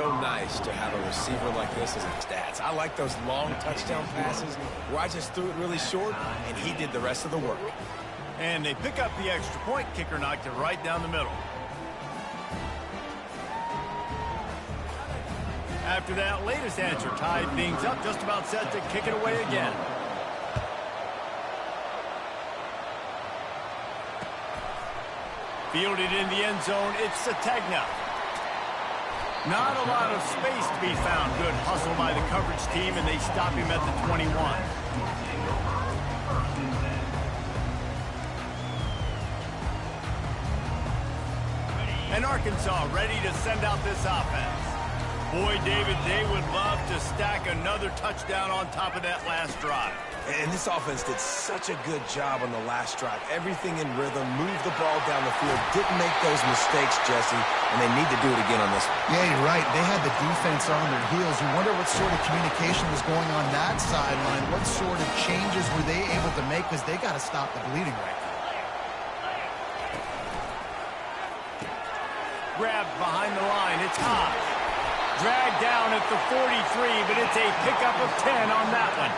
so nice to have a receiver like this as a stats. I like those long touchdown passes where I just threw it really short, and he did the rest of the work. And they pick up the extra point. Kicker knocked it right down the middle. After that latest answer tied things up, just about set to kick it away again. Fielded in the end zone, it's Sategna. Not a lot of space to be found. Good hustle by the coverage team, and they stop him at the 21. And Arkansas ready to send out this offense. Boy, David, they would love to stack another touchdown on top of that last drive. And this offense did such a good job on the last drive. Everything in rhythm, moved the ball down the field, didn't make those mistakes, Jesse, and they need to do it again on this one. Yeah, you're right. They had the defense on their heels. You wonder what sort of communication was going on that sideline. What sort of changes were they able to make, because they got to stop the bleeding right now. Grabbed behind the line. It's Hodge. Dragged down at the 43, but it's a pickup of 10 on that one.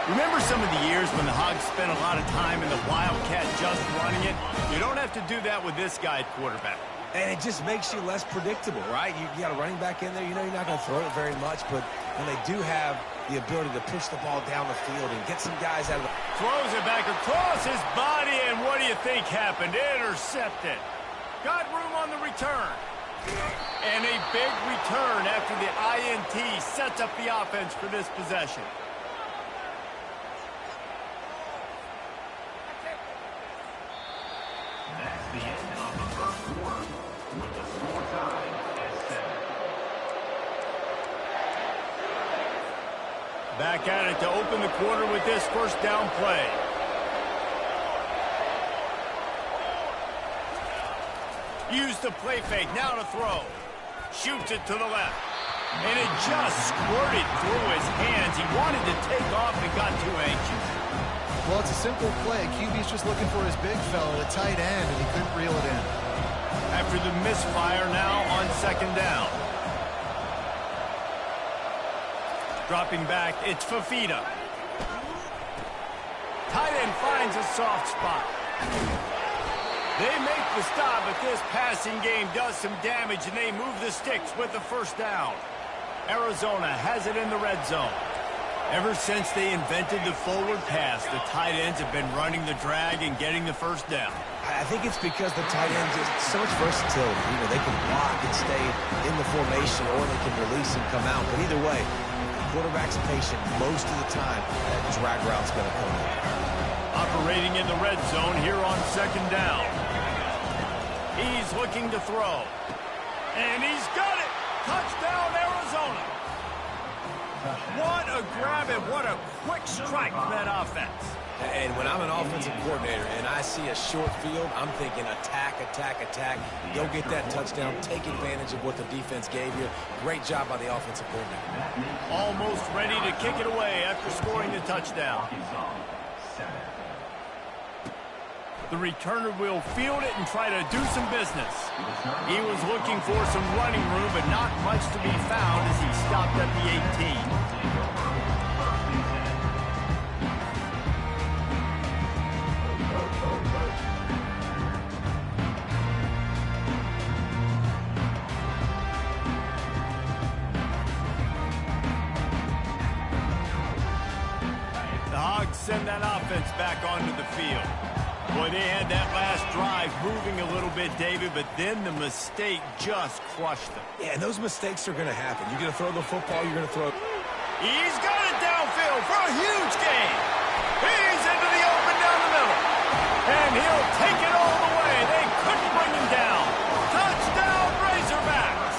Remember some of the years when the Hogs spent a lot of time in the Wildcat just running it? You don't have to do that with this guy at quarterback. And it just makes you less predictable, right? You got a running back in there. You know you're not going to throw it very much, but when they do have the ability to push the ball down the field and get some guys out of the... Throws it back across his body, and what do you think happened? Intercepted. Got room on the return. And a big return after the INT sets up the offense for this possession. That's the end of the first quarter with the score tied at 7. Back at it to open the quarter with this first down play. Use the play fake, now to throw. Shoots it to the left. And it just squirted through his hands. He wanted to take off and got too anxious. Well, it's a simple play. QB's just looking for his big fella, the tight end, and he couldn't reel it in. After the misfire, now on second down. Dropping back, it's Fafita. Tight end finds a soft spot. They make the stop, but this passing game does some damage, and they move the sticks with the first down. Arizona has it in the red zone. Ever since they invented the forward pass, the tight ends have been running the drag and getting the first down. I think it's because the tight ends is so much versatility. You know, they can block and stay in the formation, or they can release and come out. But either way, if the quarterback's patient most of the time, that drag route's going to come in. Operating in the red zone here on second down. He's looking to throw. And he's got it! Touchdown, Arizona! What a grab and what a quick strike from that offense. And when I'm an offensive coordinator and I see a short field, I'm thinking attack, attack, attack. Go get that touchdown. Take advantage of what the defense gave you. Great job by the offensive coordinator. Almost ready to kick it away after scoring the touchdown. The returner will field it and try to do some business. He was looking for some running room, but not much to be found as he stopped at the 18. The Hogs send that offense back onto the field. Boy, they had that last drive moving a little bit, David, but then the mistake just crushed them. Yeah, and those mistakes are going to happen. You're going to throw the football, you're going to throw... He's got it downfield for a huge gain. He's into the open down the middle. And he'll take it all the way. They couldn't bring him down. Touchdown, Razorbacks.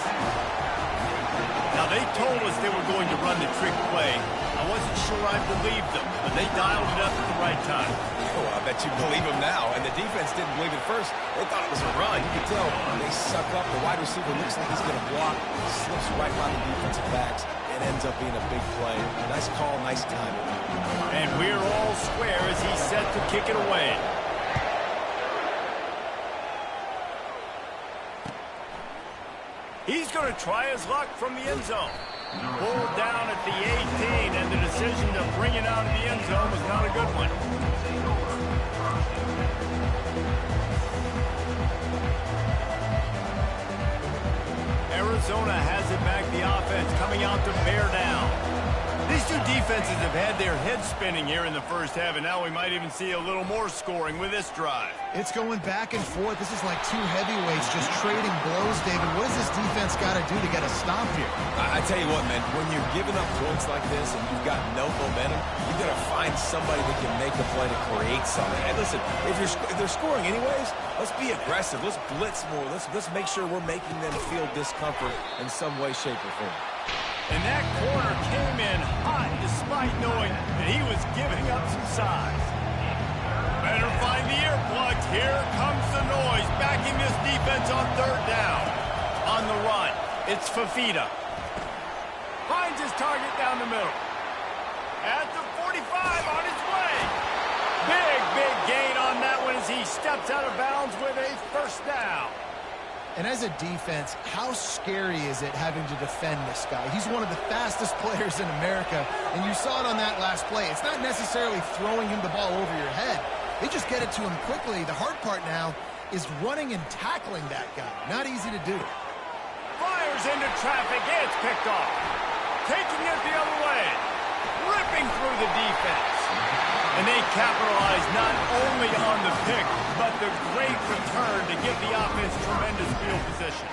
Now, they told us they were going to run the trick play. I wasn't sure I believed them, but they dialed it up at the right time. Oh, I bet you believe him now. And the defense didn't believe it first. They thought it was a run. You can tell they suck up. The wide receiver looks like he's going to block. Slips right by the defensive backs. It ends up being a big play. Nice call, nice timing. And we're all square as he's set to kick it away. He's going to try his luck from the end zone. Pulled down at the 18, and the decision to bring it out of the end zone was not a good one. Arizona has it back, the offense coming out to bear down. These two defenses have had their heads spinning here in the first half, and now we might even see a little more scoring with this drive. It's going back and forth. This is like two heavyweights just trading blows, David. What does this defense got to do to get a stop here? I tell you what, man, when you're giving up points like this and you've got no momentum, you've got to find somebody that can make a play to create something. Hey, listen, if they're scoring anyways, let's be aggressive. Let's blitz more. Let's make sure we're making them feel discomfort in some way, shape, or form. And that corner came in hot despite knowing that he was giving up some size. Better find the earplugs. Here comes the noise, backing this defense on third down. On the run, it's Fafita. Finds his target down the middle. At the 45, on his way. Big gain on that one as he steps out of bounds with a first down. And as a defense, how scary is it having to defend this guy? He's one of the fastest players in America, and you saw it on that last play. It's not necessarily throwing him the ball over your head. They just get it to him quickly. The hard part now is running and tackling that guy. Not easy to do. Fires into traffic. It's picked off. Taking it the other way. Ripping through the defense. And they capitalize not only on the pick, but the great return to give the offense tremendous field position.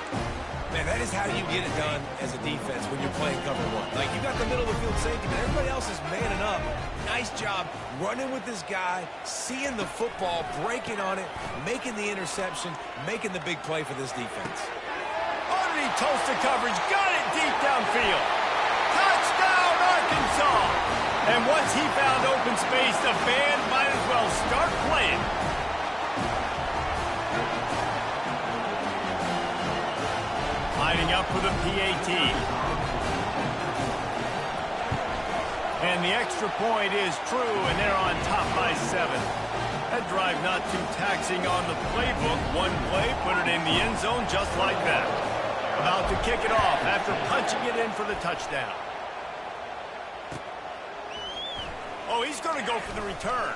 Man, that is how you get it done as a defense when you're playing cover one. Like, you got the middle of the field safety, but everybody else is manning up. Nice job running with this guy, seeing the football, breaking on it, making the interception, making the big play for this defense. Underneath toasted coverage, got it deep downfield. Touchdown, Arkansas! And once he found open space, the band might as well start playing. Lining up for the PAT. And the extra point is true, and they're on top by 7. That drive not too taxing on the playbook. One play, put it in the end zone just like that. About to kick it off after punching it in for the touchdown. Oh, he's going to go for the return.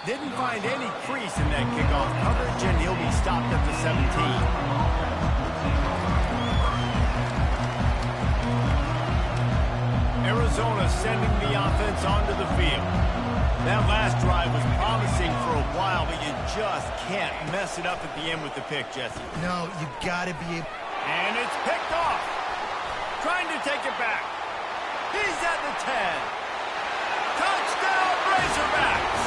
Didn't find any crease in that kickoff coverage, and he'll be stopped at the 17. Arizona sending the offense onto the field. That last drive was promising for a while, but you just can't mess it up at the end with the pick, Jesse. No, you got to be able... And it's picked off. Trying to take it back. He's at the 10. Touchdown, Razorbacks!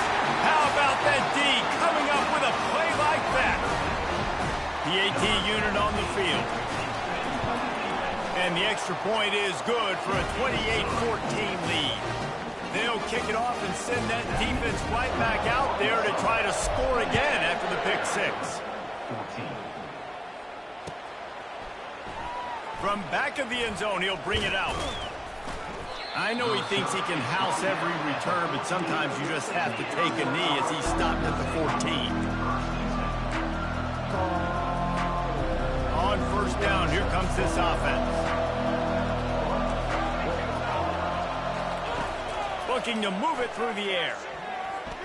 How about that D coming up with a play like that? The AT unit on the field. And the extra point is good for a 28-14 lead. They'll kick it off and send that defense right back out there to try to score again after the pick 6. 14. From back of the end zone, he'll bring it out. I know he thinks he can house every return, but sometimes you just have to take a knee as he stopped at the 14. On first down, here comes this offense. Looking to move it through the air.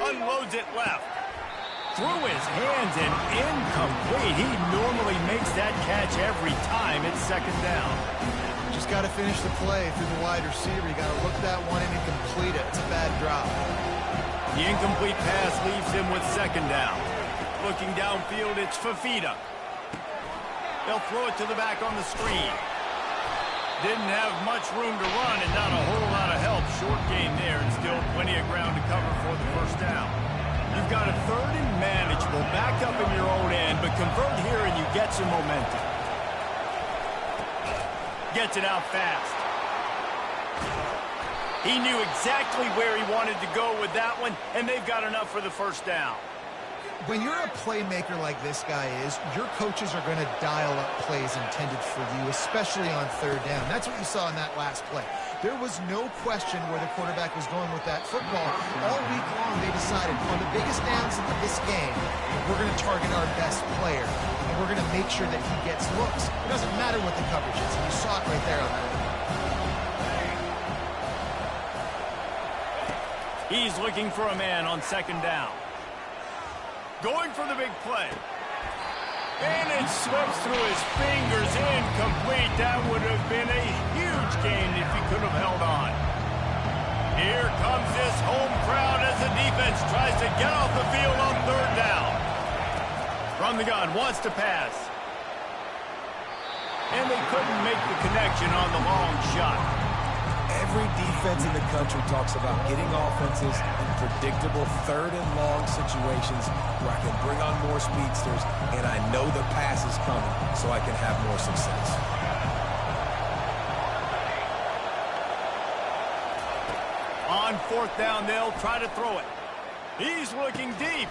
Unloads it left. Through his hands and incomplete. He normally makes that catch every time. It's second down. Just got to finish the play through the wide receiver. You got to look that one in and complete it. It's a bad drop. The incomplete pass leaves him with second down. Looking downfield, it's Fafita. They'll throw it to the back on the screen. Didn't have much room to run and not a whole lot of help. Short gain there and still plenty of ground to cover for the first down. You've got a third and manageable back up in your own end, but convert here and you get some momentum. Gets it out fast. He knew exactly where he wanted to go with that one, and they've got enough for the first down. When you're a playmaker like this guy is, your coaches are going to dial up plays intended for you, especially on third down. That's what you saw in that last play. There was no question where the quarterback was going with that football. All week long, they decided on the biggest downs of this game, we're going to target our best player. And we're going to make sure that he gets looks. It doesn't matter what the coverage is, and you saw it right there on that. He's looking for a man on second down. Going for the big play. And it slips through his fingers, incomplete. That would have been a huge gain if he could have held on. Here comes this home crowd as the defense tries to get off the field on third down. From the gun, wants to pass. And they couldn't make the connection on the long shot. Every defense in the country talks about getting offenses in predictable third and long situations where I can bring on more speedsters and I know the pass is coming so I can have more success. On fourth down, they'll try to throw it. He's looking deep.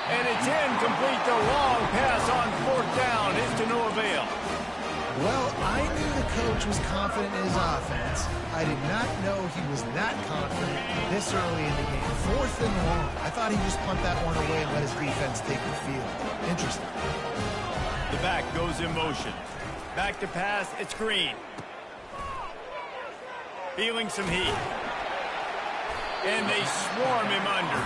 And it's incomplete. The long pass on fourth down is to no avail. Well, I knew the coach was confident in his offense. I did not know he was that confident this early in the game. Fourth and long. I thought he'd just punt that one away and let his defense take the field. Interesting. The back goes in motion. Back to pass. It's Green. Feeling some heat. And they swarm him under.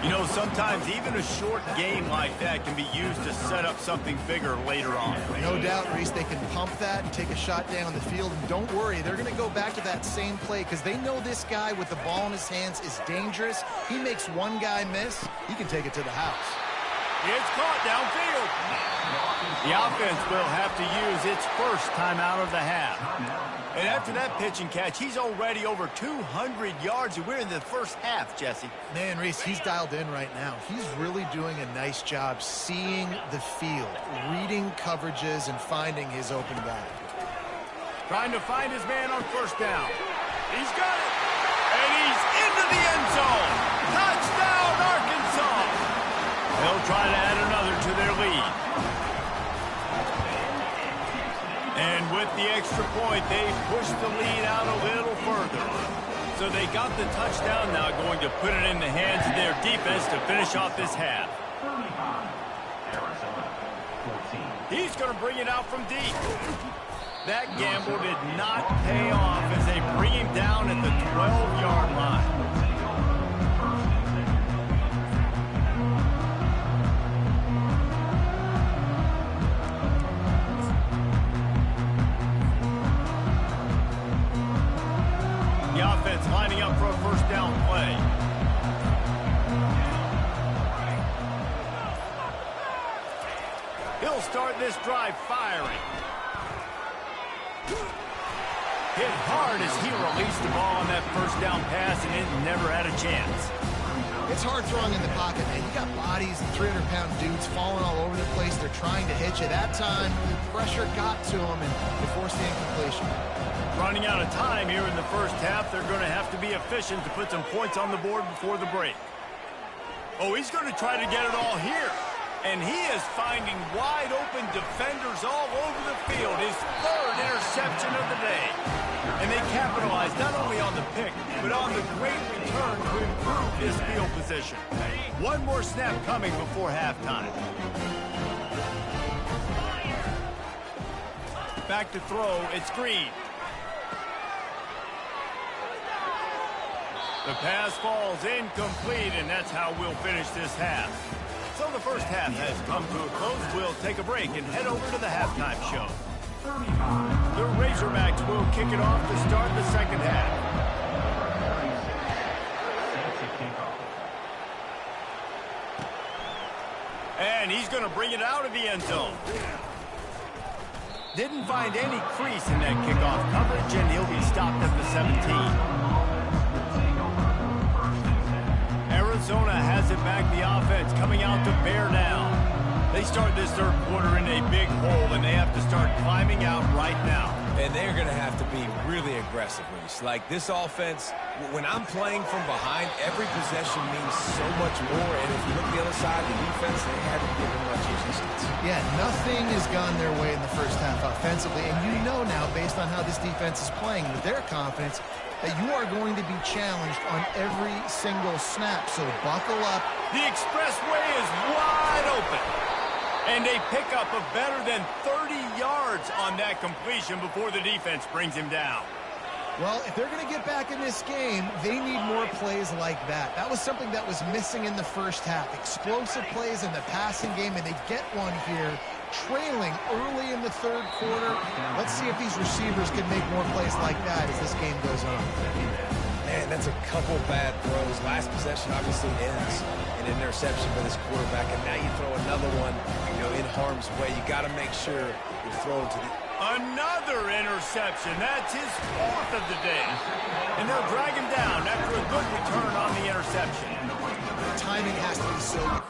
You know, sometimes even a short game like that can be used to set up something bigger later on. No doubt, Reese, they can pump that and take a shot down the field. And don't worry, they're going to go back to that same play because they know this guy with the ball in his hands is dangerous. He makes one guy miss, he can take it to the house. It's caught downfield. The offense will have to use its first timeout of the half. And after that pitch and catch, he's already over 200 yards, and we're in the first half, Jesse. Man, Reese, he's dialed in right now. He's really doing a nice job seeing the field, reading coverages, and finding his open guy. Trying to find his man on first down. He's got it. And he's into the end zone. Touchdown, Arkansas. They'll try to add another to their lead. And with the extra point, they pushed the lead out a little further. So they got the touchdown, now going to put it in the hands of their defense to finish off this half. He's going to bring it out from deep. That gamble did not pay off as they bring him down at the 12-yard line. The offense lining up for a first down play. He'll start this drive firing. Hit hard as he released the ball on that first down pass, and it never had a chance. It's hard throwing in the pocket, man. You got bodies, 300-pound dudes falling all over the place. They're trying to hit you. That time, the pressure got to them, and they forced the incompletion. Running out of time here in the first half, they're going to have to be efficient to put some points on the board before the break. Oh, he's going to try to get it all here. And he is finding wide-open defenders all over the field. His third interception of the day. And they capitalize not only on the pick, but on the great return to improve his field position. One more snap coming before halftime. Back to throw, it's Green. The pass falls incomplete, and that's how we'll finish this half. So the first half has come to a close. We'll take a break and head over to the halftime show. The Razorbacks will kick it off to start the second half. And he's going to bring it out of the end zone. Didn't find any crease in that kickoff coverage, and he'll be stopped at the 17. Arizona has it back, the offense coming out to bear down. They start this third quarter in a big hole, and they have to start climbing out right now. And they're going to have to be really aggressive, Reese. Like this offense, when I'm playing from behind, every possession means so much more. And if you look the other side of the defense, they haven't given much resistance. Yeah, nothing has gone their way in the first half offensively. And you know now, based on how this defense is playing with their confidence, that you are going to be challenged on every single snap. So buckle up. The expressway is wide open. And a pickup of better than 30 yards on that completion before the defense brings him down. Well, if they're going to get back in this game, they need more plays like that. That was something that was missing in the first half. Explosive plays in the passing game, and they get one here, trailing early in the third quarter. Let's see if these receivers can make more plays like that as this game goes on. Man, that's a couple bad throws. Last possession obviously ends in an interception for this quarterback, and now you throw another one, in harm's way. You got to make sure you're throwing to the... Another interception. That's his fourth of the day. And they'll drag him down after a good return on the interception. The timing has to be so...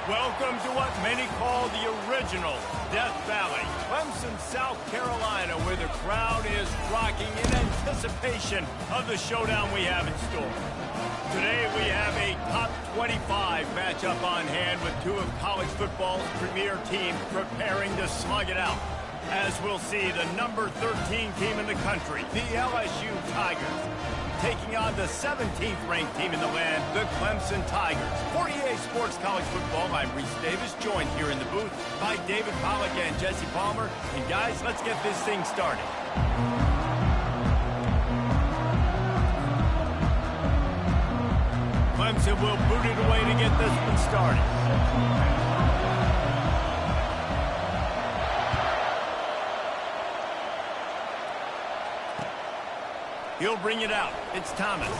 Welcome to what many call the original Death Valley, Clemson, South Carolina, where the crowd is rocking in anticipation of the showdown we have in store. Today we have a top 25 matchup on hand with two of college football's premier teams preparing to slug it out. As we'll see, the number 13 team in the country, the LSU Tigers, taking on the 17th ranked team in the land, the Clemson Tigers. For EA Sports College Football, I'm Reese Davis, joined here in the booth by David Pollack and Jesse Palmer. And guys, let's get this thing started. Clemson will boot it away to get this one started. He'll bring it out. It's Thomas.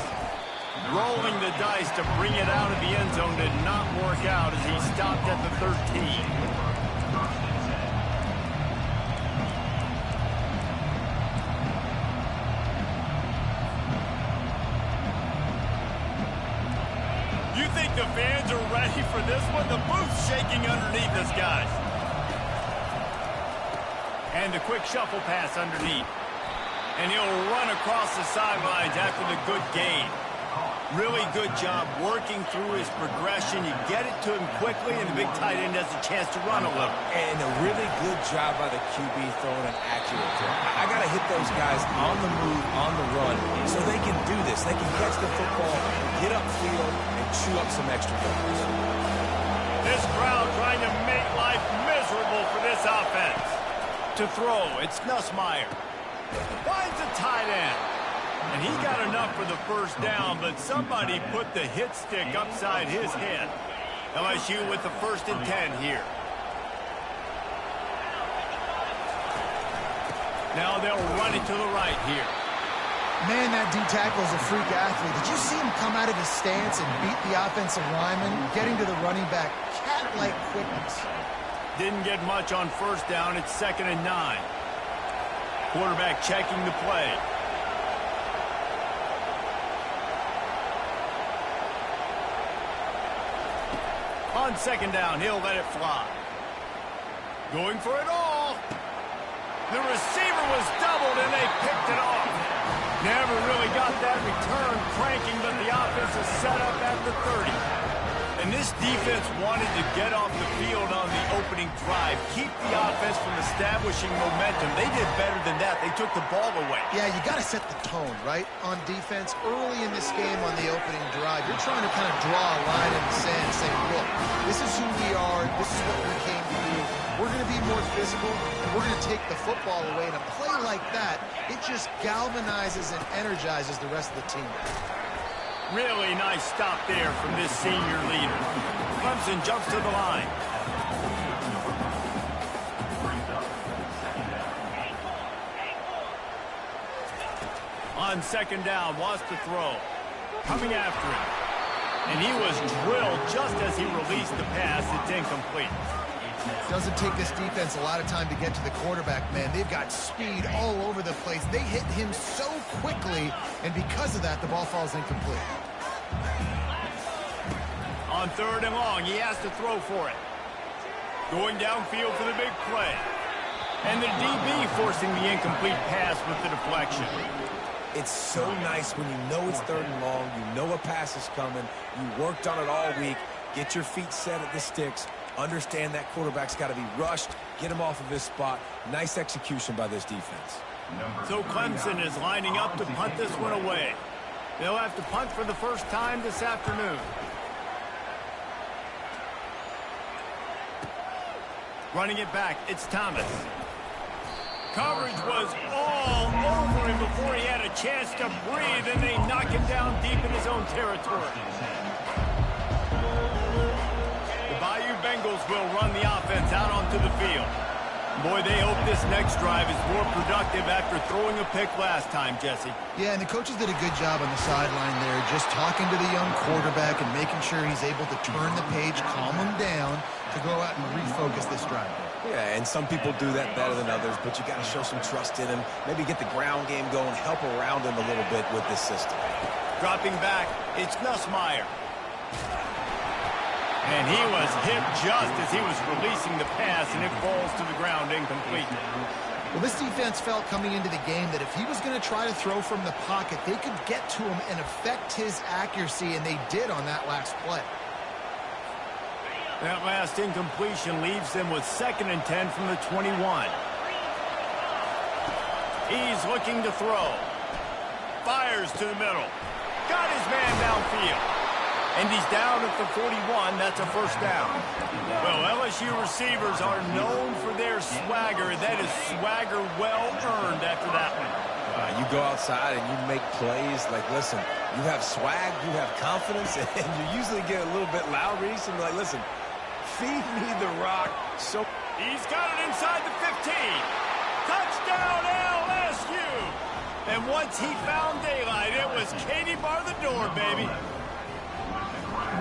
Rolling the dice to bring it out of the end zone did not work out as he stopped at the 13. You think the fans are ready for this one? The booth's shaking underneath us, guys. And a quick shuffle pass underneath. And he'll run across the sidelines after the good gain. Really good job working through his progression. You get it to him quickly, and the big tight end has a chance to run a little. And a really good job by the QB throwing an accurate throw. I got to hit those guys on the move, on the run, so they can do this. They can catch the football, get upfield, and chew up some extra yards. This crowd trying to make life miserable for this offense. To throw, it's Nussmeier. Finds a tight end. And he got enough for the first down, but somebody put the hit stick upside his head. LSU with the 1st and 10 here. Now they'll run it to the right here. Man, that D-tackle is a freak athlete. Did you see him come out of his stance and beat the offensive lineman, getting to the running back? Cat-like quickness. Didn't get much on first down. It's 2nd and 9. Quarterback checking the play. On 2nd down, he'll let it fly. Going for it all. The receiver was doubled, and they picked it off. Never really got that return cranking, but the offense is set up at the 30. And this defense wanted to get off the field on the opening drive, keep the offense from establishing momentum. They did better than that. They took the ball away. Yeah, you got to set the tone, right, on defense. Early in this game on the opening drive, you're trying to kind of draw a line in the sand and say, look, this is who we are. This is what we came to do. We're going to be more physical, and we're going to take the football away. And a play like that, it just galvanizes and energizes the rest of the team. Really nice stop there from this senior leader. Clemson jumps to the line. On 2nd down, wants to throw. Coming after him. And he was drilled just as he released the pass. It's incomplete. Doesn't take this defense a lot of time to get to the quarterback, man. They've got speed all over the place. They hit him so quickly, and because of that, the ball falls incomplete. On 3rd and long, he has to throw for it. Going downfield for the big play. And the DB forcing the incomplete pass with the deflection. It's so nice when you know it's 3rd and long, you know a pass is coming, you worked on it all week, get your feet set at the sticks, understand that quarterback's got to be rushed, get him off of his spot. Nice execution by this defense. So Clemson is lining up to punt this one away. They'll have to punt for the first time this afternoon. Running it back, it's Thomas. Coverage was all over him before he had a chance to breathe, and they knock him down deep in his own territory. The Bayou Bengals will run the offense out onto the field. Boy, they hope this next drive is more productive after throwing a pick last time, Jesse. Yeah, and the coaches did a good job on the sideline there, just talking to the young quarterback and making sure he's able to turn the page, calm him down to go out and refocus this drive. Yeah, and some people do that better than others, but you got to show some trust in him, maybe get the ground game going, help around him a little bit with this system. Dropping back, it's Nussmeier. And he was hit just as he was releasing the pass, and it falls to the ground incomplete. Well, this defense felt coming into the game that if he was going to try to throw from the pocket, they could get to him and affect his accuracy, and they did on that last play. That last incompletion leaves them with 2nd and 10 from the 21. He's looking to throw. Fires to the middle. Got his man downfield. And he's down at the 41. That's a first down. Well, LSU receivers are known for their swagger. That is swagger well earned after that one. You go outside and you make plays. Like, listen, you have swag, you have confidence, and you usually get a little bit loud. Reason like, listen, feed me the rock. So he's got it inside the 15. Touchdown LSU. And once he found daylight, it was Katie bar the door, baby.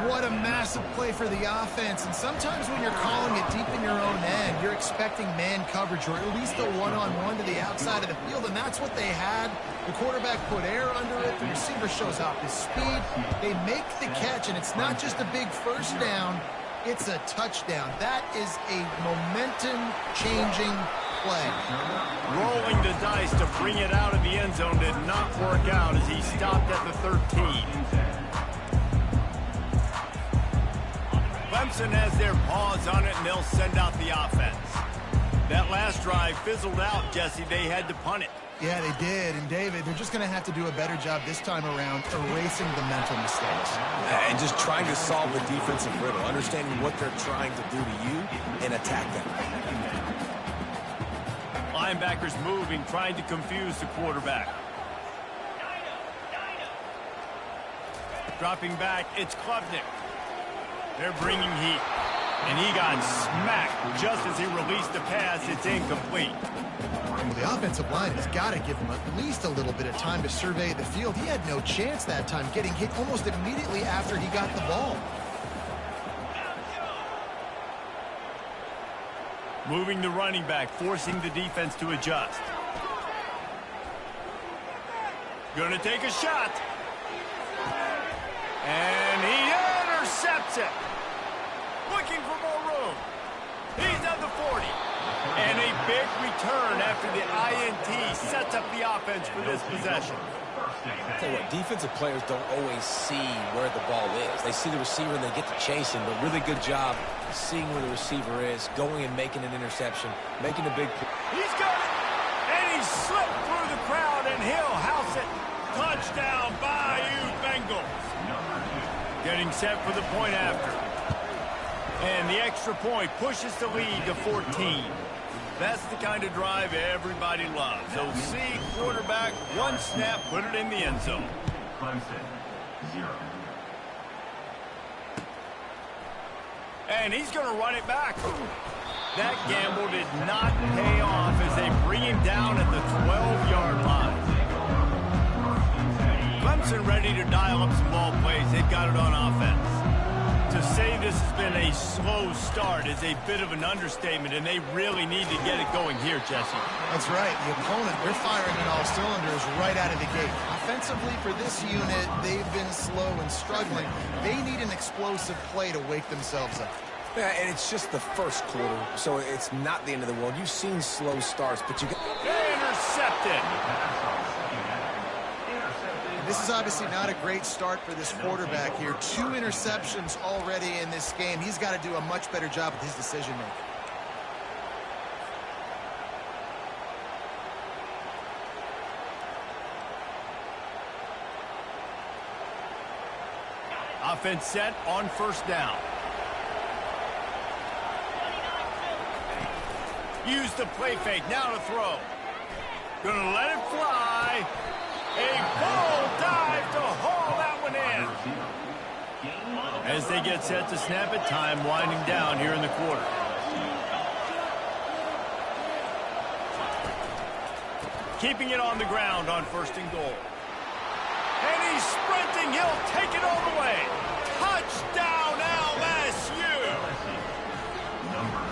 What a massive play for the offense. And sometimes when you're calling it deep in your own end, you're expecting man coverage or at least a one-on-one to the outside of the field, and that's what they had. The quarterback put air under it. The receiver shows off his speed. They make the catch, and it's not just a big first down. It's a touchdown. That is a momentum-changing play. Rolling the dice to bring it out of the end zone did not work out as he stopped at the 13. Clemson has their paws on it, and they'll send out the offense. That last drive fizzled out, Jesse. They had to punt it. Yeah, they did. And, David, they're just going to have to do a better job this time around erasing the mental mistakes. And just trying to solve the defensive riddle, understanding what they're trying to do to you and attack them. Linebackers moving, trying to confuse the quarterback. Dropping back, it's Klubnik. They're bringing heat. And he got smacked just as he released the pass. It's incomplete. Well, the offensive line has got to give him at least a little bit of time to survey the field. He had no chance that time, getting hit almost immediately after he got the ball. Moving the running back, forcing the defense to adjust. Going to take a shot. And he intercepts it. Looking for more room. He's at the 40. And a big return after the INT sets up the offense for this possession. I'll tell you what, defensive players don't always see where the ball is. They see the receiver and they get to chase him, but really good job seeing where the receiver is, going and making an interception, making a big play. He's got it. And he slipped through the crowd, and he'll house it. Touchdown, Bayou Bengals. Getting set for the point after. And the extra point pushes the lead to 14. That's the kind of drive everybody loves. OC quarterback, one snap, put it in the end zone. Clemson, 0. And he's going to run it back. That gamble did not pay off as they bring him down at the 12-yard line. Clemson ready to dial up some ball plays. They've got it on offense. To say this has been a slow start is a bit of an understatement, and they really need to get it going here, Jesse. That's right. The opponent, they're firing on all cylinders right out of the gate. Offensively, for this unit, they've been slow and struggling. They need an explosive play to wake themselves up. Yeah, and it's just the first quarter, so it's not the end of the world. You've seen slow starts, but you got... Intercepted. This is obviously not a great start for this quarterback here. 2 interceptions already in this game. He's got to do a much better job with his decision-making. Offense set on first down. Use the play fake. Now to throw. Gonna let it fly. A full dive to haul that one in. As they get set to snap it, time winding down here in the quarter. Keeping it on the ground on first and goal. And he's sprinting. He'll take it all the way. Touchdown, LSU.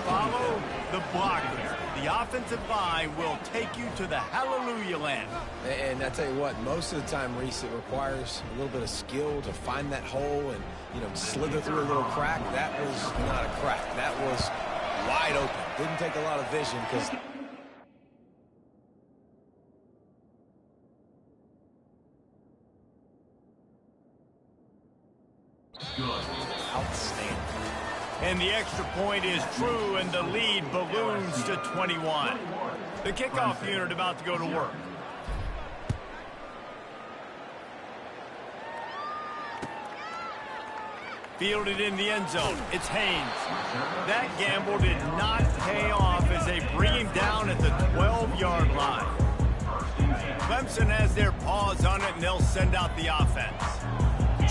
Follow the blocker. The offensive line will take you to the hallelujah land. And I tell you what, most of the time, Reese, it requires a little bit of skill to find that hole and, you know, slither through a little crack. That was not a crack. That was wide open. Didn't take a lot of vision because... Outstanding. And the extra point is true, and the lead balloons to 21. The kickoff unit about to go to work. Fielded in the end zone. It's Haynes. That gamble did not pay off as they bring him down at the 12-yard line. Clemson has their paws on it, and they'll send out the offense.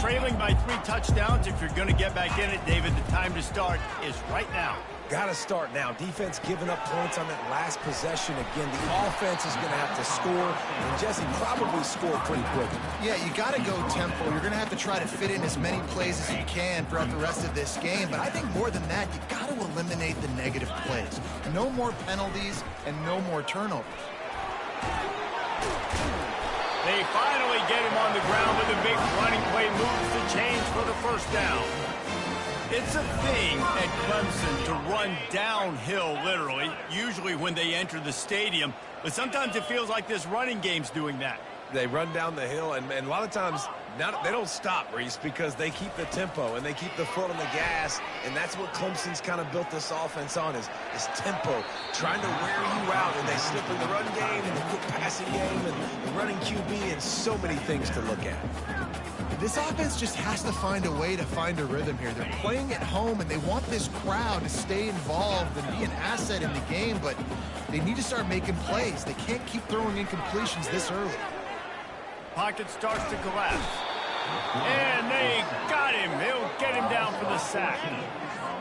Trailing by 3 touchdowns. If you're going to get back in it, David, the time to start is right now. Got to start now. Defense giving up points on that last possession. Again, the offense is going to have to score, and Jesse probably score pretty quickly. Yeah, you got to go tempo. You're going to have to try to fit in as many plays as you can throughout the rest of this game. But I think more than that, you got to eliminate the negative plays. No more penalties and no more turnovers. They finally get him on the ground with a big running play, moves the chains for the first down. It's a thing at Clemson to run downhill, literally, usually when they enter the stadium. But sometimes it feels like this running game's doing that. They run down the hill, and a lot of times they don't stop, Reese, because they keep the tempo and they keep the foot on the gas, and that's what Clemson's kind of built this offense on is tempo, trying to wear you out, and they slip in the run game and the quick passing game and the running QB and so many things to look at. This offense just has to find a way to find a rhythm here. They're playing at home, and they want this crowd to stay involved and be an asset in the game, but they need to start making plays. They can't keep throwing incompletions this early. Pocket starts to collapse. And they got him. He'll get him down for the sack.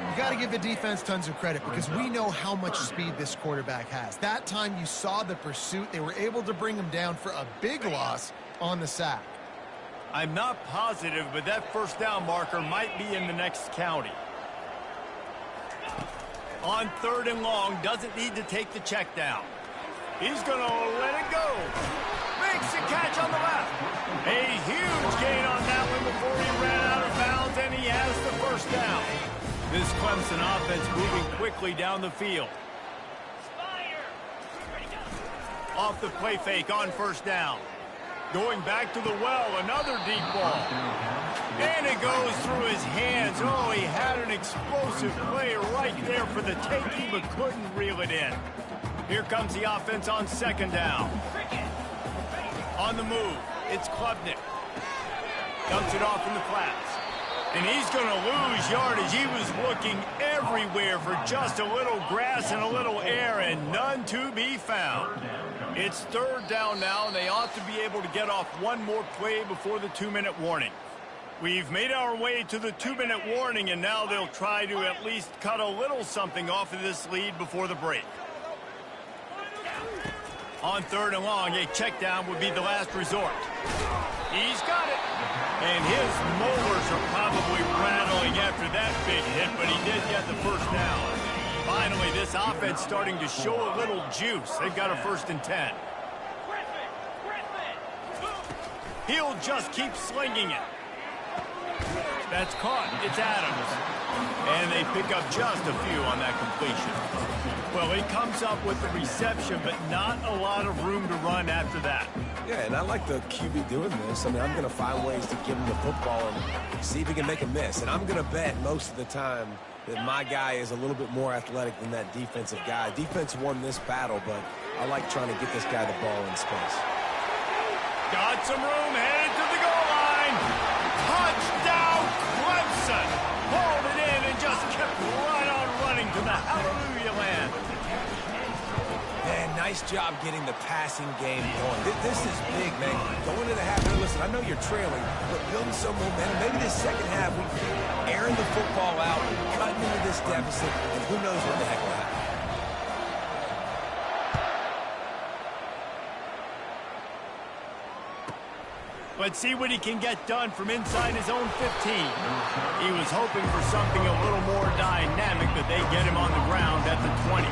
You got to give the defense tons of credit because we know how much speed this quarterback has. That time you saw the pursuit. They were able to bring him down for a big loss on the sack. I'm not positive, but that first down marker might be in the next county. On 3rd and long, doesn't need to take the check down. He's going to let it go. Makes the catch on the left. A huge gain on that one before he ran out of bounds, and he has the first down. This Clemson offense moving quickly down the field. Off the play fake on 1st down. Going back to the well, another deep ball. And it goes through his hands. Oh, he had an explosive play right there for the taking, but couldn't reel it in. Here comes the offense on 2nd down. On the move, it's Klubnik. Dumps it off in the flats. And he's going to lose yardage. He was looking everywhere for just a little grass and a little air, and none to be found. It's 3rd down now, and they ought to be able to get off one more play before the 2-minute warning. We've made our way to the 2-minute warning, and now they'll try to at least cut a little something off of this lead before the break. On 3rd and long, a check down would be the last resort. He's got it. And his molars are probably rattling after that big hit, but he did get the first down. Finally, this offense starting to show a little juice. They've got a 1st and 10. He'll just keep slinging it. That's caught. It's Adams. And they pick up just a few on that completion. Well, he comes up with the reception, but not a lot of room to run after that. Yeah, and I like the QB doing this. I mean, I'm going to find ways to give him the football and see if he can make a miss. And I'm going to bet most of the time that my guy is a little bit more athletic than that defensive guy. Defense won this battle, but I like trying to get this guy the ball in space. Got some room, headed to the goal line. Touchdown, Clemson. Pulled it in and just kept right on running to the hallelujah land. Man, nice job getting the passing game going. This is big, man. Going into half, listen, I know you're trailing, but building some momentum. Maybe this second half, we airing the football out, cutting into this deficit, and who knows what the heck will happen. Let's see what he can get done from inside his own 15. He was hoping for something a little more dynamic, but they get him on the ground at the 20.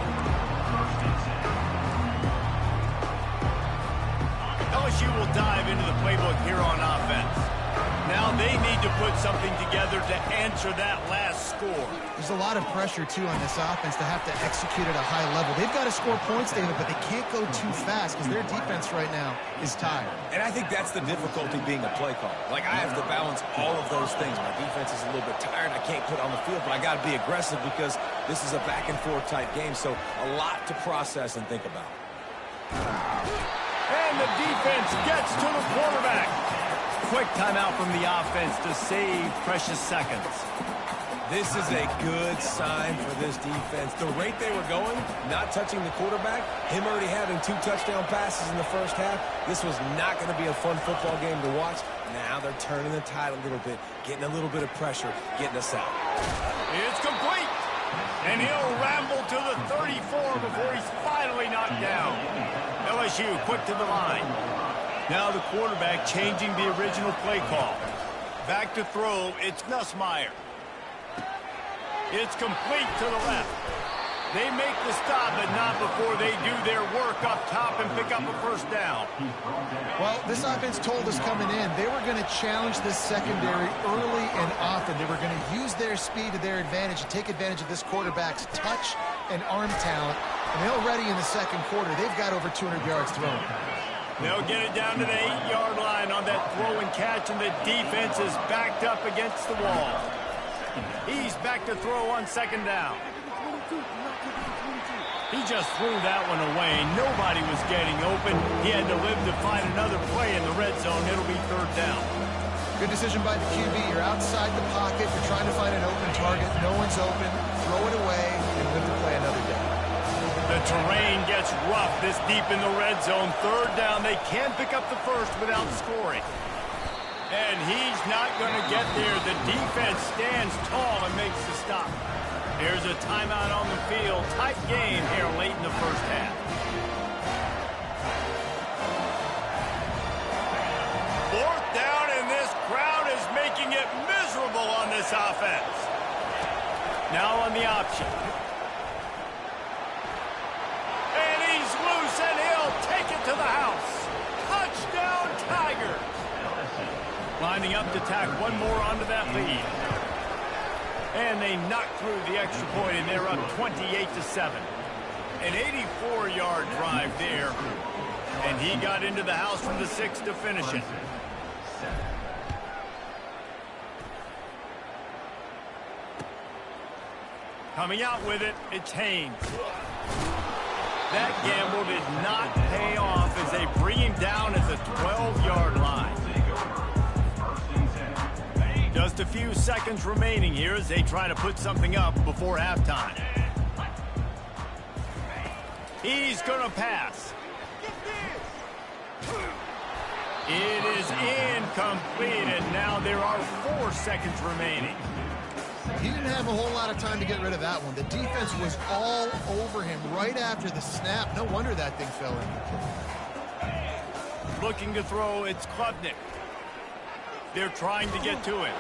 LSU will dive into the playbook here on offense. Now they need to put something together to answer that last score. There's a lot of pressure, too, on this offense to have to execute at a high level. They've got to score points, David, but they can't go too fast because their defense right now is tired. And I think that's the difficulty being a play caller. Like, I have to balance all of those things. My defense is a little bit tired. I can't put on the field, but I got to be aggressive because this is a back-and-forth type game, so a lot to process and think about. And the defense gets to the quarterback. Quick timeout from the offense to save precious seconds. This is a good sign for this defense. The rate they were going, not touching the quarterback, him already having 2 touchdown passes in the first half, this was not going to be a fun football game to watch. Now they're turning the tide a little bit, getting a little bit of pressure, getting us out. It's complete. And he'll ramble to the 34 before he's finally knocked down. LSU quick to the line. Now the quarterback changing the original play call. Back to throw, it's Nussmeier. It's complete to the left. They make the stop, but not before they do their work up top and pick up a first down. Well, this offense told us coming in they were going to challenge this secondary early and often. They were going to use their speed to their advantage and take advantage of this quarterback's touch and arm talent. And already in the second quarter, they've got over 200 yards thrown. They'll get it down to the 8-yard line on that throw and catch, and the defense is backed up against the wall. He's back to throw on 2nd down. He just threw that one away. Nobody was getting open. He had to live to find another play in the red zone. It'll be 3rd down. Good decision by the QB. You're outside the pocket. You're trying to find an open target. No one's open. Throw it away and live to play another day. The terrain gets rough this deep in the red zone. 3rd down. They can pick up the first without scoring. And he's not going to get there. The defense stands tall and makes the stop. There's a timeout on the field. Tight game here late in the first half. Fourth down, and this crowd is making it miserable on this offense. Now on the option. And he's loose, and he'll take it to the house. Touchdown, Tigers. Lining up to tack one more onto that lead. And they knock through the extra point, and they're up 28-7. An 84-yard drive there. And he got into the house from the 6 to finish it. Coming out with it, it's Haynes. That gamble did not pay off as they bring him down at the 12-yard line. Just a few seconds remaining here as they try to put something up before halftime. He's going to pass. It is incomplete, and now there are 4 seconds remaining. He didn't have a whole lot of time to get rid of that one. The defense was all over him right after the snap. No wonder that thing fell in. Looking to throw, it's Klubnik. They're trying to get to it.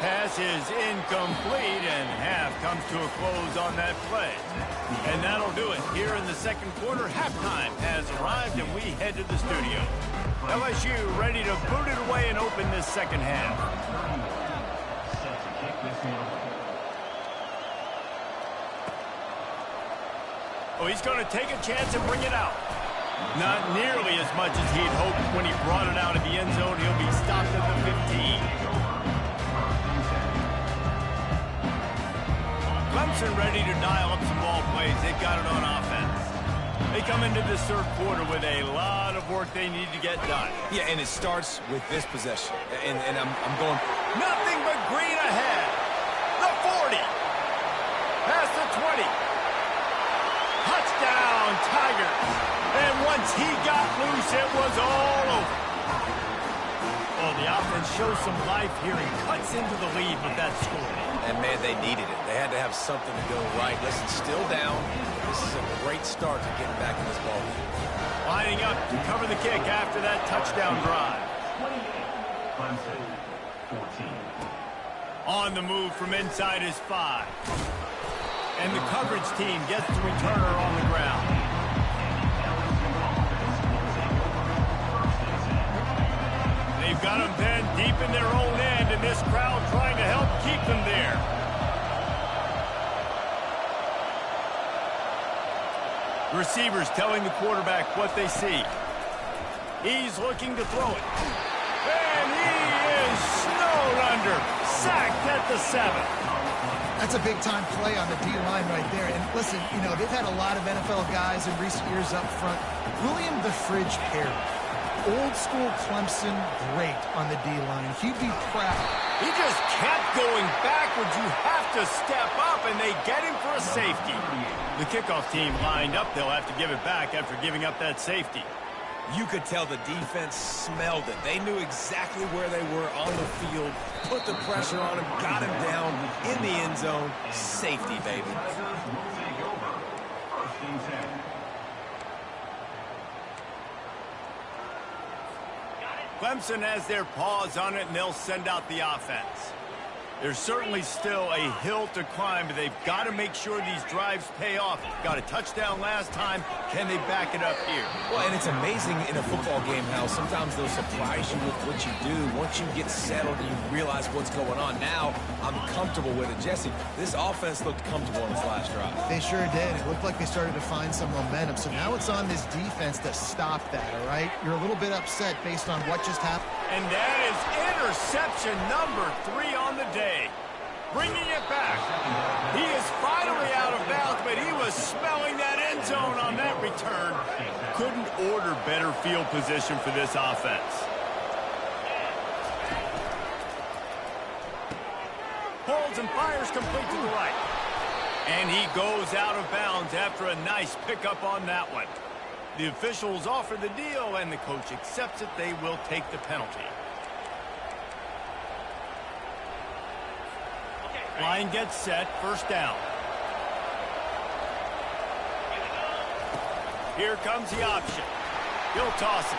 Pass is incomplete, and half comes to a close on that play. And that'll do it. Here in the second quarter, halftime has arrived, and we head to the studio. LSU ready to boot it away and open this second half. Oh, he's going to take a chance and bring it out. Not nearly as much as he'd hoped when he brought it out of the end zone. He'll be stopped at the 15. Clemson ready to dial up some ball plays. They've got it on offense. They come into this third quarter with a lot of work they need to get done. Yeah, and it starts with this possession. And I'm going... Nothing but green ahead. The 40. Past the 20. Touchdown, Tigers. And once he got loose, it was all over. Oh, the offense shows some life here and cuts into the lead with that score. And, man, they needed it. They had to have something to go right. Listen, still down. This is a great start to getting back in this ball game. Lining up to cover the kick after that touchdown drive. 14. On the move from inside his 5. And the coverage team gets the returner on the ground. They've got him then deep in their own end, and this crowd trying to help keep them there. Receivers telling the quarterback what they see. He's looking to throw it. And he is snowed under. Sacked at the 7. That's a big-time play on the D-line right there. And listen, you know, they've had a lot of NFL guys in recent years up front. William the Fridge Harry, old-school Clemson, great on the D-line. He'd be proud. He just kept going backwards. You have to step up, and they get him for a safety. The kickoff team lined up. They'll have to give it back after giving up that safety. You could tell the defense smelled it. They knew exactly where they were on the field, put the pressure on him, got him down in the end zone. Safety, baby. Clemson has their paws on it, and they'll send out the offense. There's certainly still a hill to climb, but they've got to make sure these drives pay off. Got a touchdown last time. Can they back it up here? Well, and it's amazing in a football game how sometimes they'll surprise you with what you do. Once you get settled and you realize what's going on, now I'm comfortable with it. Jesse, this offense looked comfortable on this last drive. They sure did. It looked like they started to find some momentum. So now it's on this defense to stop that, all right? You're a little bit upset based on what just happened. And that is interception number 3 on the day. Bringing it back. He is finally out of bounds, but he was smelling that end zone on that return. Couldn't order better field position for this offense. Holds and fires complete to the right. And he goes out of bounds after a nice pickup on that one. The officials offer the deal, and the coach accepts it. They will take the penalty. Line gets set, first down. Here comes the option. He'll toss it.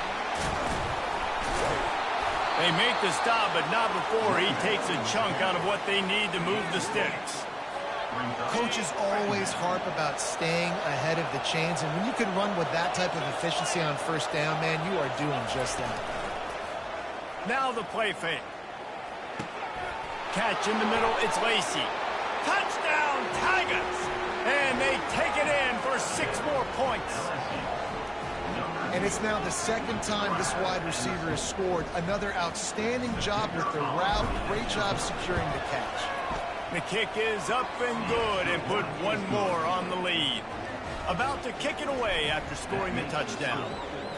They make the stop, but not before he takes a chunk out of what they need to move the sticks. Coaches always harp about staying ahead of the chains, and when you can run with that type of efficiency on first down, man, you are doing just that. Now the play fake. Catch in the middle, it's Lacey. Touchdown, Tigers! And they take it in for 6 more points. And it's now the second time this wide receiver has scored. Another outstanding job with the route. Great job securing the catch. The kick is up and good and put one more on the lead. About to kick it away after scoring the touchdown.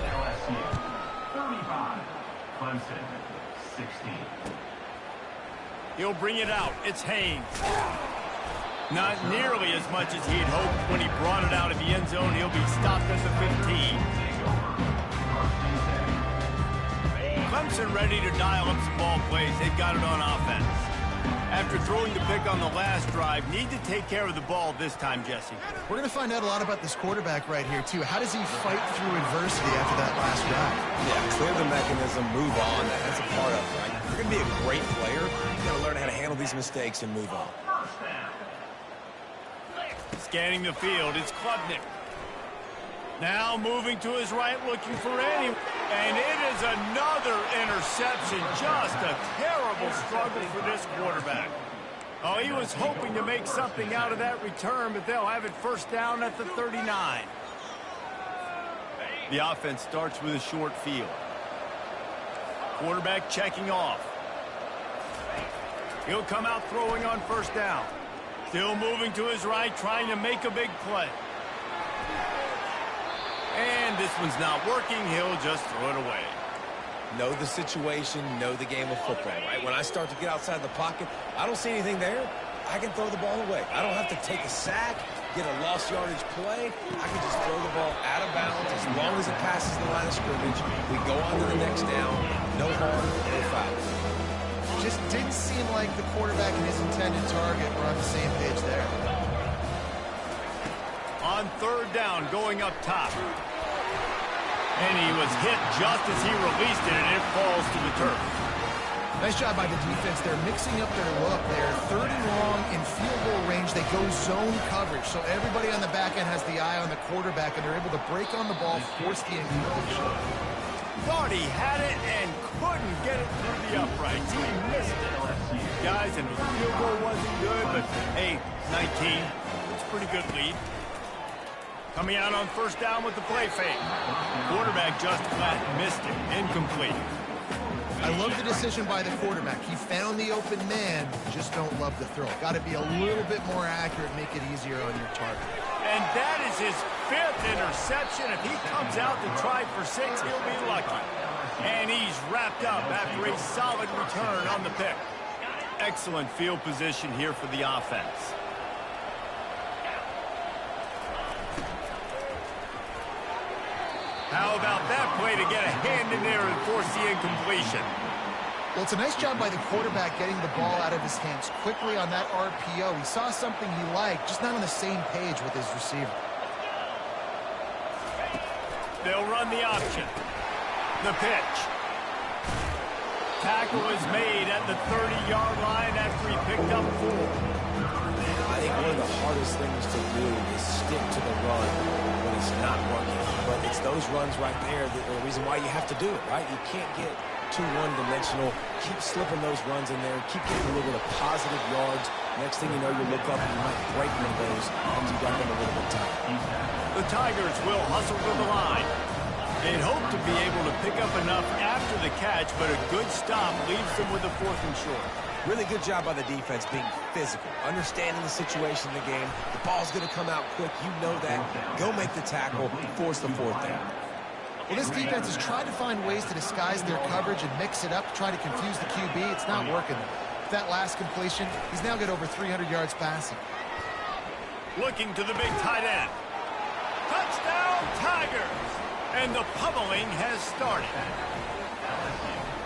LSU 35, Clemson 16. He'll bring it out. It's Haynes. Not nearly as much as he'd hoped when he brought it out of the end zone. He'll be stopped at the 15. Clemson ready to dial up some ball plays. They've got it on offense. After throwing the pick on the last drive, need to take care of the ball this time, Jesse. We're going to find out a lot about this quarterback right here, too. How does he fight through adversity after that last drive? Yeah, clear the mechanism, move on. That's a part of it, right? If you're going to be a great player, you've got to learn how to handle these mistakes and move on. Scanning the field, it's Klubnik. Now moving to his right, looking for any. And it is another interception. Just a terrible struggle for this quarterback. Oh, he was hoping to make something out of that return, but they'll have it first down at the 39. The offense starts with a short field. Quarterback checking off. He'll come out throwing on first down. Still moving to his right, trying to make a big play. And this one's not working. He'll just throw it away. Know the situation, know the game of football, right? When I start to get outside the pocket, I don't see anything there. I can throw the ball away. I don't have to take a sack, get a lost yardage play. I can just throw the ball out of bounds as long as it passes the line of scrimmage. We go on to the next down. No harm, no foul. Just didn't seem like the quarterback and his intended target were on the same page there. On third down, going up top. And he was hit just as he released it, and it falls to the turf. Nice job by the defense. They're mixing up their look. They're third and long in field goal range. They go zone coverage, so everybody on the back end has the eye on the quarterback, and they're able to break on the ball, force the incompletion. Thought he had it and couldn't get it through the uprights. He missed it. Guys, and the field goal wasn't good, but hey, 19. It's a pretty good lead. Coming out on first down with the play fake. Quarterback just flat missed it. Incomplete. I love the decision by the quarterback. He found the open man, just don't love the throw. Got to be a little bit more accurate, make it easier on your target. And that is his 5th interception. If he comes out to try for 6, he'll be lucky. And he's wrapped up after a solid return on the pick. Excellent field position here for the offense. How about that play to get a hand in there and force the incompletion? Well, it's a nice job by the quarterback getting the ball out of his hands quickly on that RPO. He saw something he liked, just not on the same page with his receiver. They'll run the option. The pitch. Tackle is made at the 30-yard line after he picked up 4. I think one of the hardest things to do is stick to the run when it's not working. But it's those runs right there that are the reason why you have to do it, right? You can't get too one-dimensional. Keep slipping those runs in there. Keep getting a little bit of positive yards. Next thing you know, you look up and you might break one of those and you got them a little bit tight. The Tigers will hustle to the line. They'd hope to be able to pick up enough after the catch, but a good stop leaves them with a 4th and short. Really good job by the defense being physical, understanding the situation in the game. The ball's going to come out quick. You know that. Go make the tackle, force the 4th down. Well, this defense has tried to find ways to disguise their coverage and mix it up to try to confuse the QB. It's not working. With that last completion, he's now got over 300 yards passing. Looking to the big tight end. Touchdown, Tigers! And the pummeling has started.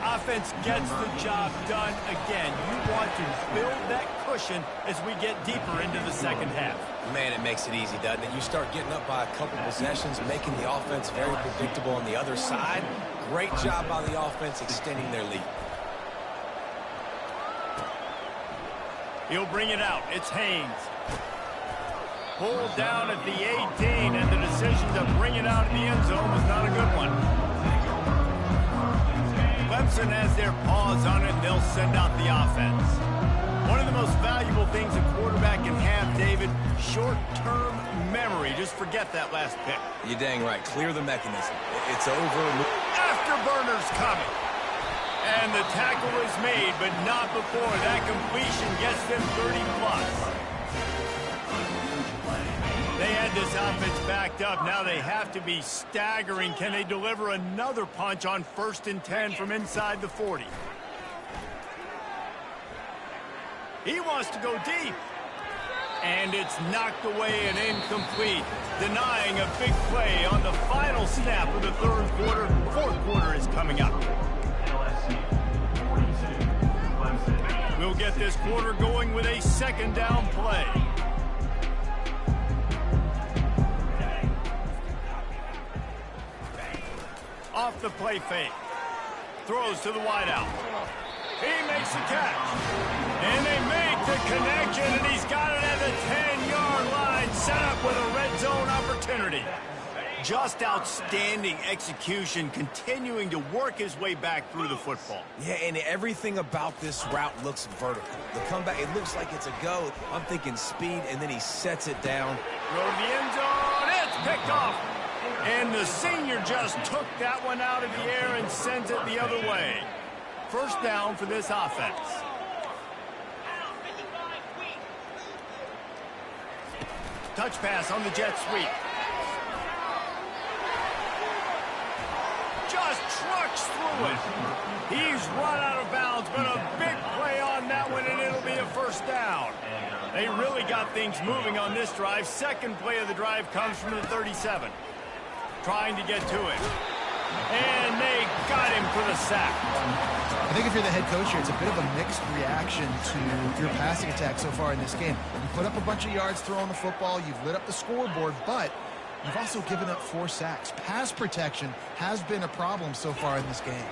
Offense gets the job done again. You want to build that cushion as we get deeper into the second half. Man, it makes it easy, doesn't it? You start getting up by a couple possessions, making the offense very predictable on the other side. Great job by the offense extending their lead. He'll bring it out. It's Haynes. Pulled down at the 18, and the decision to bring it out of the end zone was not a good one. Clemson has their paws on it, and they'll send out the offense. One of the most valuable things a quarterback can have, David, short-term memory. Just forget that last pick. You're dang right. Clear the mechanism. It's over. Afterburners coming. And the tackle is made, but not before that completion gets them 30+. They had this offense backed up. Now they have to be staggering. Can they deliver another punch on 1st and 10 from inside the 40? He wants to go deep. And it's knocked away and incomplete, denying a big play on the final snap of the third quarter. Fourth quarter is coming up. We'll get this quarter going with a second down play. Off the play fake. Throws to the wideout. He makes the catch. And they make the connection, and he's got it at the 10-yard line, set up with a red zone opportunity. Just outstanding execution, continuing to work his way back through the football. Yeah, and everything about this route looks vertical. The comeback, it looks like it's a go. I'm thinking speed, and then he sets it down. Throw to the end zone. It's picked off. And the senior just took that one out of the air and sends it the other way. First down for this offense. Touch pass on the jet sweep. Just trucks through it. He's run out of bounds, but a big play on that one, and it'll be a first down. They really got things moving on this drive. Second play of the drive comes from the 37. Trying to get to it. And they got him for the sack. I think if you're the head coach here, it's a bit of a mixed reaction to your passing attack so far in this game. You put up a bunch of yards throwing the football, you've lit up the scoreboard, but you've also given up 4 sacks. Pass protection has been a problem so far in this game.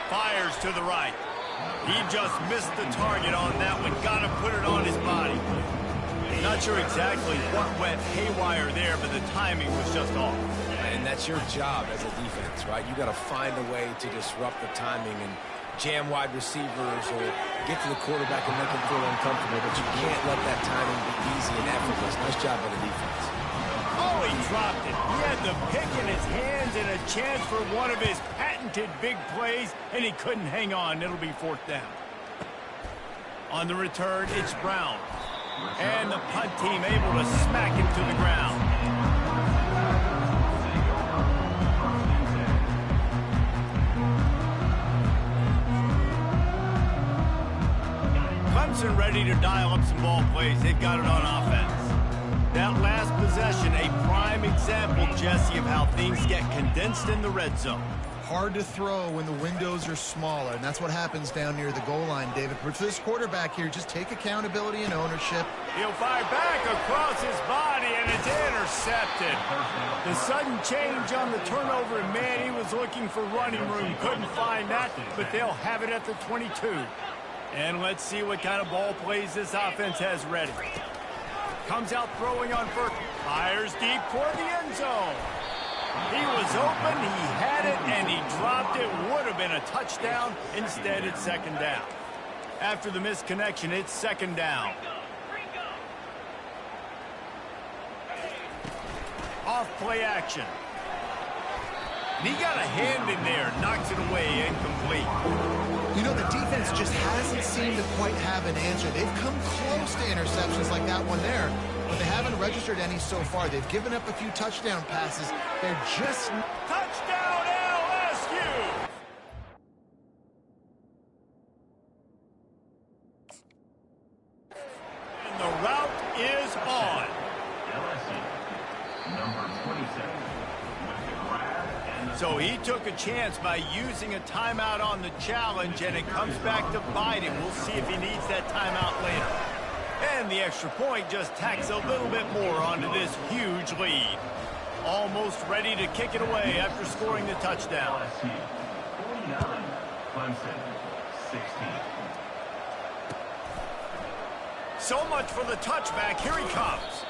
Fires to the right. He just missed the target on that one. Got to put it on his body. Not sure exactly what went haywire there, but the timing was just off. And that's your job as a defense, right? You got to find a way to disrupt the timing and jam wide receivers or get to the quarterback and make him feel uncomfortable, but you can't let that timing be easy and effortless. Nice job by the defense. Oh, he dropped it. He had the pick in his hands and a chance for one of his patented big plays, and he couldn't hang on. It'll be fourth down. On the return, it's Brown. And the punt team able to smack him to the ground. Clemson ready to dial up some ball plays. They've got it on offense. That last possession, a prime example, Jesse, of how things get condensed in the red zone. Hard to throw when the windows are smaller, and that's what happens down near the goal line, David. But for this quarterback here, just take accountability and ownership. He'll fire back across his body, and it's intercepted. The sudden change on the turnover, and man, he was looking for running room. Couldn't find that, but they'll have it at the 22. And let's see what kind of ball plays this offense has ready. Comes out throwing on first. Fires deep toward the end zone. He was open, he had it, and he dropped it. Would have been a touchdown. Instead, it's second down. After the missed connection, it's second down. Off play action. And he got a hand in there, knocks it away, incomplete. You know, the defense just hasn't seemed to quite have an answer. They've come close to interceptions like that one there, but they haven't registered any so far. They've given up a few touchdown passes. They're just... Touchdown, LSU! And the route is on. LSU, number 27, with the grab and So he took a chance by using a timeout on the challenge, and it comes back to bite him. We'll see if he needs that timeout later. And the extra point just tacks a little bit more onto this huge lead. Almost ready to kick it away after scoring the touchdown. LSU 49, Clemson 16. So much for the touchback. Here he comes.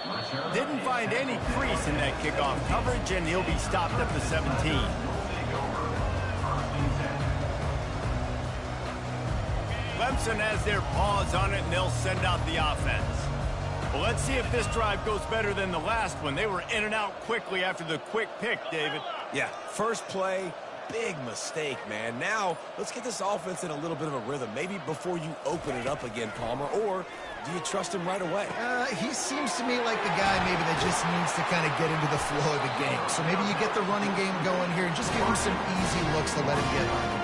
Didn't find any crease in that kickoff coverage, and he'll be stopped at the 17. Clemson has their paws on it, and they'll send out the offense. Well, let's see if this drive goes better than the last one. They were in and out quickly after the quick pick, David. Yeah, first play, big mistake, man. Now, let's get this offense in a little bit of a rhythm. Maybe before you open it up again, Palmer, or do you trust him right away? He seems to me like the guy maybe that just needs to kind of get into the flow of the game. So maybe you get the running game going here and just give him some easy looks to let him get on.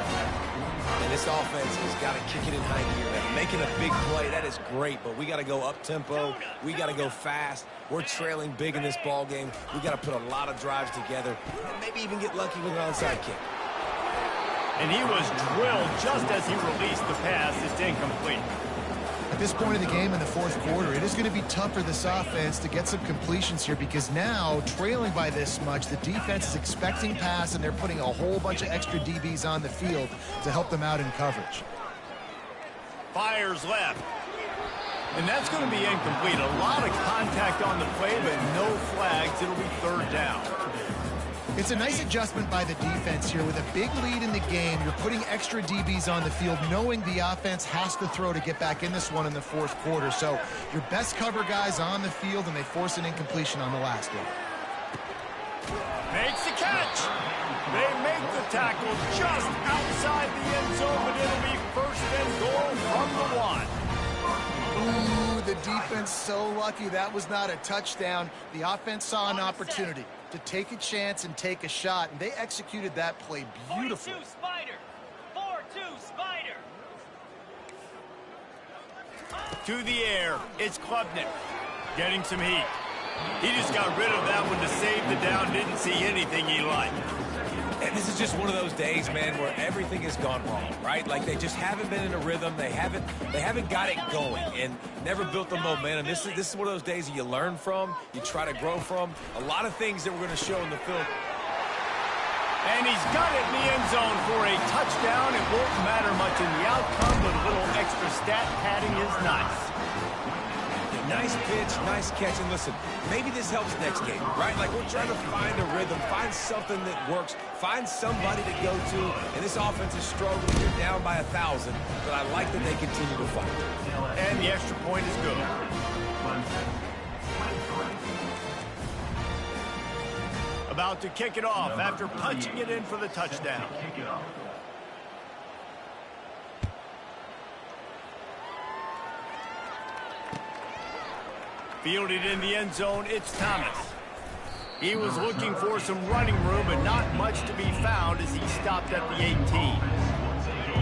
And this offense has got to kick it in high gear. Making a big play, that is great, but we got to go up-tempo. We got to go fast. We're trailing big in this ball game. We got to put a lot of drives together and maybe even get lucky with an onside kick. And he was drilled just as he released the pass. It's incomplete. At this point in the game in the fourth quarter, it is going to be tough for this offense to get some completions here because now, trailing by this much, the defense is expecting pass, and they're putting a whole bunch of extra DBs on the field to help them out in coverage. Fires left. And that's going to be incomplete. A lot of contact on the play, but no flags. It'll be third down. It's a nice adjustment by the defense here. With a big lead in the game, you're putting extra DBs on the field, knowing the offense has to throw to get back in this one in the fourth quarter. So your best cover guys on the field, and they force an incompletion on the last one. Makes the catch. They make the tackle just outside the end zone, but it'll be first and goal from the one. Ooh, the defense so lucky that was not a touchdown. The offense saw an opportunity to take a chance and take a shot, and they executed that play beautifully. 4-2 Spider. 4-2 Spider. To the air, it's Klubnik getting some heat. He just got rid of that one to save the down, didn't see anything he liked. And this is just one of those days, man, where everything has gone wrong, right? Like they just haven't been in a rhythm. They haven't got it going and never built the momentum. This is one of those days that you learn from, you try to grow from. A lot of things that we're going to show in the film. And he's got it in the end zone for a touchdown. It won't matter much in the outcome, but a little extra stat padding is nice. Nice pitch, nice catch, and listen, maybe this helps next game, right? Like we're trying to find a rhythm, find something that works, find somebody to go to, and this offense is struggling. You're down by 1,000, but I like that they continue to fight. And the extra point is good. About to kick it off after punching it in for the touchdown. Fielded in the end zone, it's Thomas. He was looking for some running room, but not much to be found as he stopped at the 18.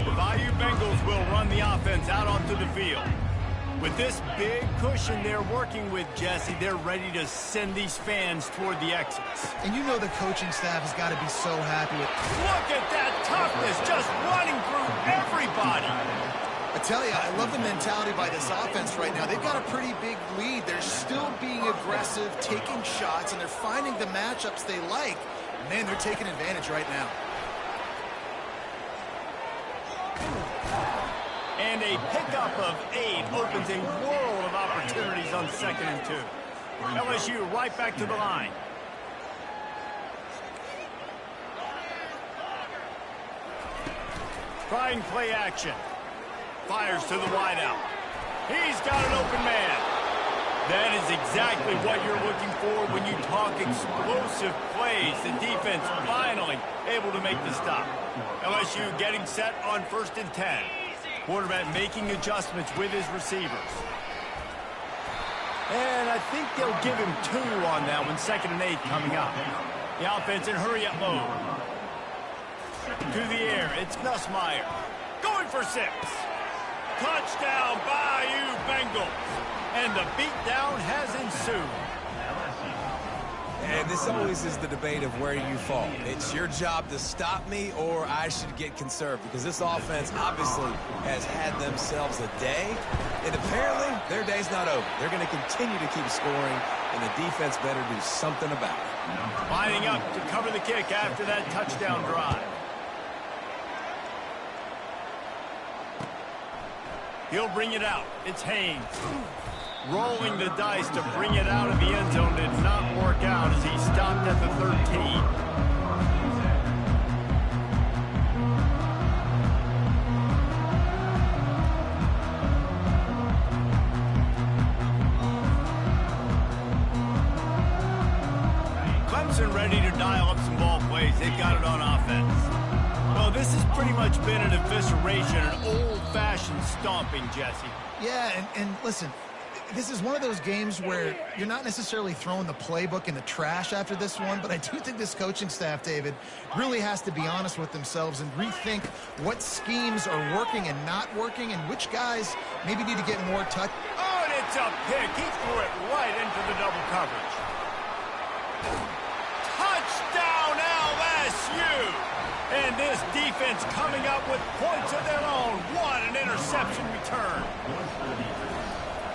The Bayou Bengals will run the offense out onto the field. With this big cushion they're working with, Jesse, they're ready to send these fans toward the exits. And you know the coaching staff has got to be so happy with. Look at that toughness, just running through everybody. I tell you, I love the mentality by this offense right now. They've got a pretty big lead. They're still being aggressive, taking shots, and they're finding the matchups they like. Man, they're taking advantage right now. And a pickup of 8 opens a world of opportunities on 2nd and 2. LSU right back to the line. Trying play action. Fires to the wideout. He's got an open man. That is exactly what you're looking for when you talk explosive plays. The defense finally able to make the stop. LSU getting set on 1st and 10. Quarterback making adjustments with his receivers. And I think they'll give him 2 on that one. 2nd and 8 coming up. The offense in hurry up mode. To the air, it's Nussmeier. Going for 6. Touchdown, Bayou Bengals. And the beatdown has ensued. And this always is the debate of where you fall. It's your job to stop me, or I should get conserved, because this offense obviously has had themselves a day, and apparently their day's not over. They're going to continue to keep scoring, and the defense better do something about it. Lining up to cover the kick after that touchdown drive. He'll bring it out. It's Haynes. Rolling the dice to bring it out of the end zone did not work out as he stopped at the 13. Clemson ready to dial up some ball plays. They've got it on offense. Well, this has pretty much been an evisceration, an old-fashioned stomping, Jesse. Yeah, and listen, this is one of those games where you're not necessarily throwing the playbook in the trash after this one, but I do think this coaching staff, David, really has to be honest with themselves and rethink what schemes are working and not working and which guys maybe need to get more touch. Oh, and it's a pick. He threw it right into the double coverage. Touchdown, LSU! And this defense coming up with points of their own. What an interception return.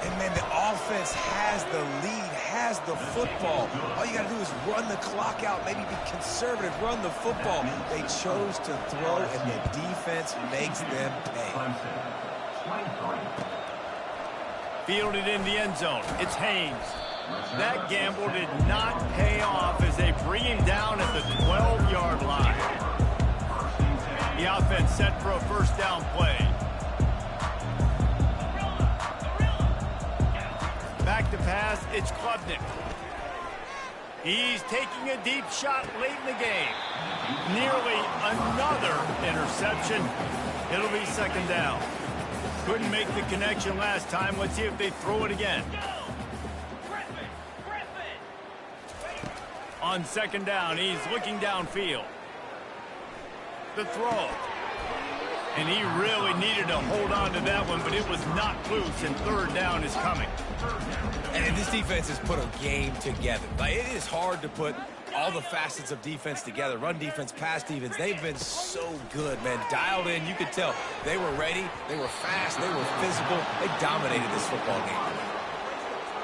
And, man, the offense has the lead, has the football. All you got to do is run the clock out, maybe be conservative, run the football. They chose to throw, and the defense makes them pay. Fielded in the end zone. It's Haynes. That gamble did not pay off as they bring him down at the 12-yard line. The offense set for a first down play. Back to pass, it's Klubnik. He's taking a deep shot late in the game. Nearly another interception. It'll be second down. Couldn't make the connection last time. Let's see if they throw it again. On second down, he's looking downfield. The throw. And he really needed to hold on to that one, but it was not loose, and third down is coming. And this defense has put a game together. Like, it is hard to put all the facets of defense together. Run defense, pass defense. They've been so good, man. Dialed in. You could tell they were ready. They were fast. They were physical. They dominated this football game.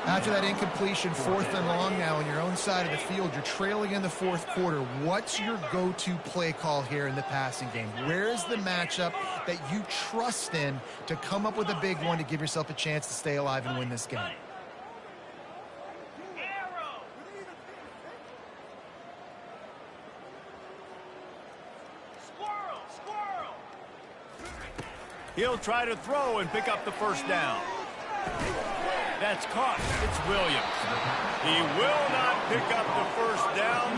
After that incompletion, 4th and long now on your own side of the field, you're trailing in the 4th quarter. What's your go-to play call here in the passing game? Where's the matchup that you trust in to come up with a big one to give yourself a chance to stay alive and win this game? He'll try to throw and pick up the first down. That's caught. It's Williams. He will not pick up the first down.